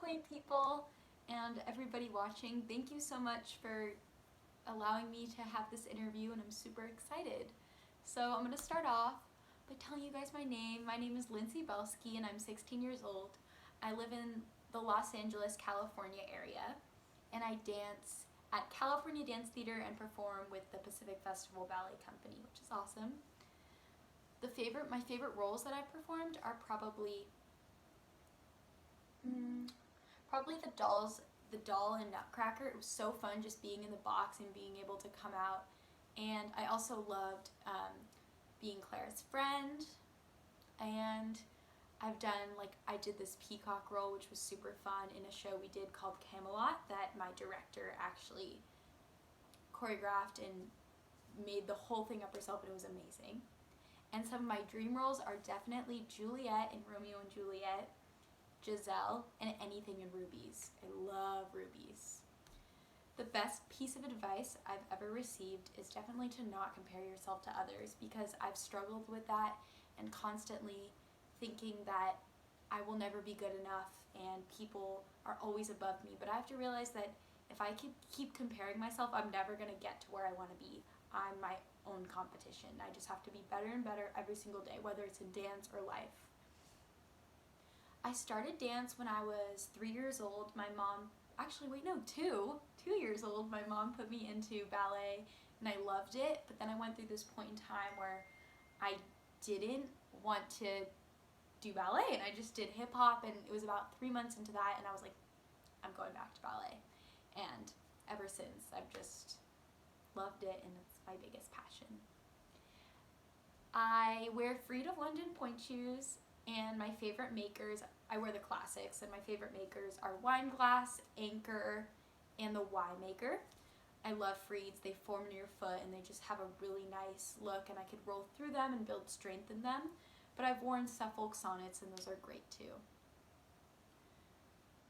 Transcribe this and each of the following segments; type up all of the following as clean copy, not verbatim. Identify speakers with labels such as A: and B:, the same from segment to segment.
A: Point people and everybody watching. Thank you so much for allowing me to have this interview, and I'm super excited. So I'm going to start off by telling you guys my name. My name is Lindsey Belsky and I'm 16 years old. I live in the Los Angeles, California area, and I dance at California Dance Theater and perform with the Pacific Festival Ballet Company, which is awesome. My favorite roles that I've performed are probably the doll in Nutcracker. It was so fun just being in the box and being able to come out. And I also loved being Claire's friend. And I did this peacock role, which was super fun in a show we did called Camelot that my director actually choreographed and made the whole thing up herself, and it was amazing. And some of my dream roles are definitely Juliet in Romeo and Juliet, Giselle, and anything in Rubies. I love Rubies. The best piece of advice I've ever received is definitely to not compare yourself to others, because I've struggled with that and constantly thinking that I will never be good enough and people are always above me. But I have to realize that if I keep comparing myself, I'm never going to get to where I want to be. I'm my own competition. I just have to be better and better every single day, whether it's in dance or life. I started dance when I was 3 years old. My mom, actually wait, no, 2 years old, my mom put me into ballet and I loved it, but then I went through this point in time where I didn't want to do ballet and I just did hip hop, and it was about 3 months into that and I was like, I'm going back to ballet. And ever since, I've just loved it and it's my biggest passion. I wear Freed of London Pointe shoes, and my favorite makers, I wear the classics, and my favorite makers are Wineglass, Anchor, and the Y Maker. I love Freeds. They form near your foot and they just have a really nice look, and I could roll through them and build strength in them. But I've worn Suffolk Sonnets and those are great too.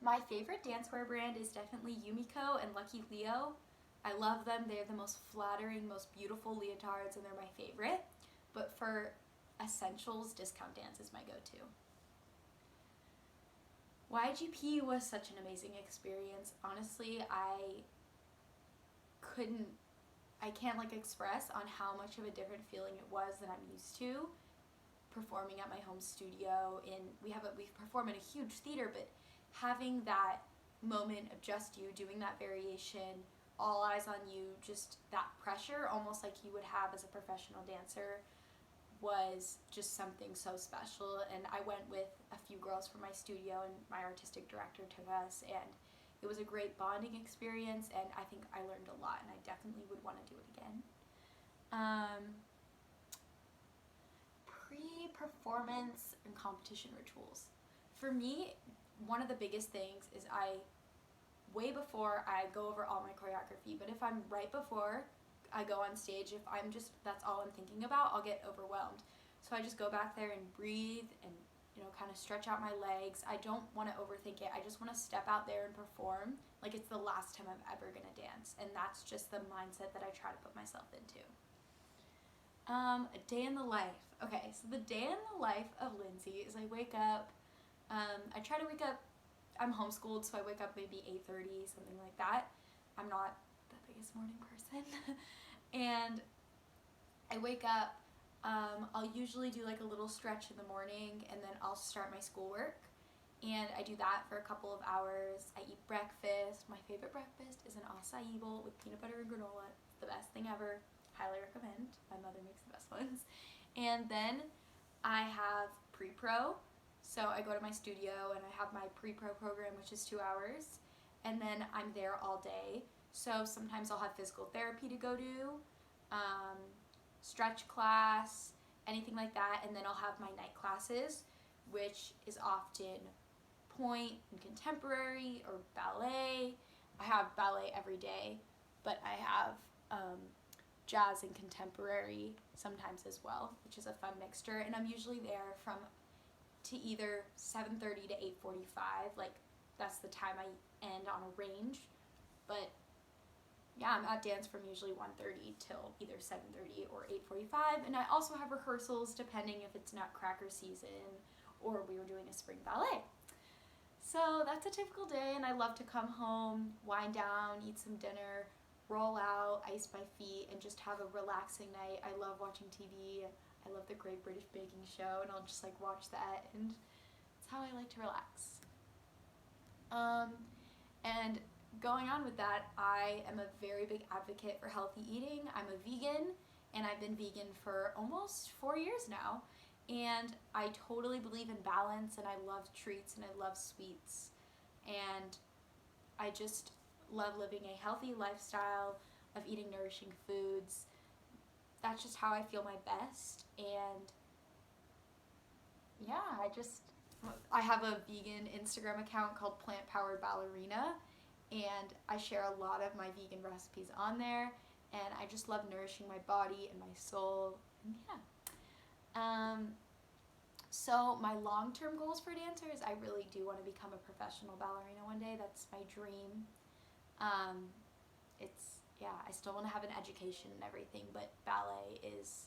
A: My favorite dancewear brand is definitely Yumiko and Lucky Leo. I love them. They're the most flattering, most beautiful leotards, and they're my favorite. But for essentials, Discount Dance is my go-to. YGP was such an amazing experience. Honestly, I can't express on how much of a different feeling it was than I'm used to performing at my home studio. We perform in a huge theater, but having that moment of just you doing that variation, all eyes on you, just that pressure, almost like you would have as a professional dancer, was just something so special. And I went with a few girls from my studio and my artistic director took us, and it was a great bonding experience, and I think I learned a lot and I definitely would want to do it again. Pre-performance and competition rituals. For me, one of the biggest things is way before I go over all my choreography, but if I'm right before I go on stage, if that's all I'm thinking about, I'll get overwhelmed. So I just go back there and breathe and kind of stretch out my legs. I don't want to overthink it. I just want to step out there and perform like it's the last time I'm ever going to dance. And that's just the mindset that I try to put myself into. A day in the life. Okay, so the day in the life of Lindsey is I wake up, I try to wake up, I'm homeschooled, so I wake up maybe 8:30, something like that. I'm not the biggest morning person. And I wake up, I'll usually do a little stretch in the morning, and then I'll start my schoolwork. And I do that for a couple of hours. I eat breakfast. My favorite breakfast is an acai bowl with peanut butter and granola. It's the best thing ever. Highly recommend. My mother makes the best ones. And then I have pre-pro. So I go to my studio and I have my pre-pro program, which is 2 hours. And then I'm there all day. So sometimes I'll have physical therapy to go to, stretch class, anything like that. And then I'll have my night classes, which is often Pointe and contemporary or ballet. I have ballet every day, but I have jazz and contemporary sometimes as well, which is a fun mixture. And I'm usually there to either 7:30 to 8:45. That's the time I end on a range. But yeah, I'm at dance from usually 1:30 till either 7:30 or 8:45. And I also have rehearsals depending if it's Nutcracker season or we were doing a spring ballet. So that's a typical day, and I love to come home, wind down, eat some dinner, roll out, ice my feet, and just have a relaxing night. I love watching TV. I love the Great British Baking Show, and I'll just like watch that, and it's how I like to relax. And going on with that, I am a very big advocate for healthy eating. I'm a vegan, and I've been vegan for almost 4 years now. And I totally believe in balance, and I love treats, and I love sweets. And I just love living a healthy lifestyle of eating nourishing foods. That's just how I feel my best. And yeah, I have a vegan Instagram account called Plant Powered Ballerina, and I share a lot of my vegan recipes on there, and I just love nourishing my body and my soul, and yeah. So my long-term goals for dancers, I really do want to become a professional ballerina one day. That's my dream. I still want to have an education and everything, but ballet is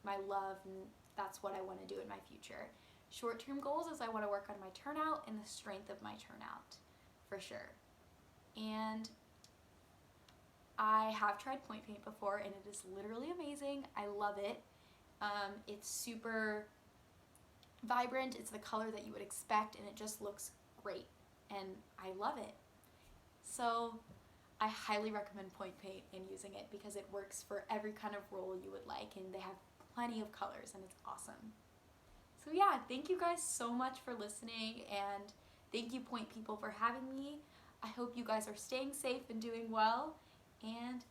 A: my love, and that's what I want to do in my future. Short-term goals is I want to work on my turnout and the strength of my turnout, for sure. And I have tried point paint before, and it is literally amazing. I love it. It's super vibrant. It's the color that you would expect, and it just looks great, and I love it. So I highly recommend point paint and using it because it works for every kind of role you would like, and they have plenty of colors, and it's awesome. So yeah, thank you guys so much for listening, and thank you Pointe People for having me. I hope you guys are staying safe and doing well, and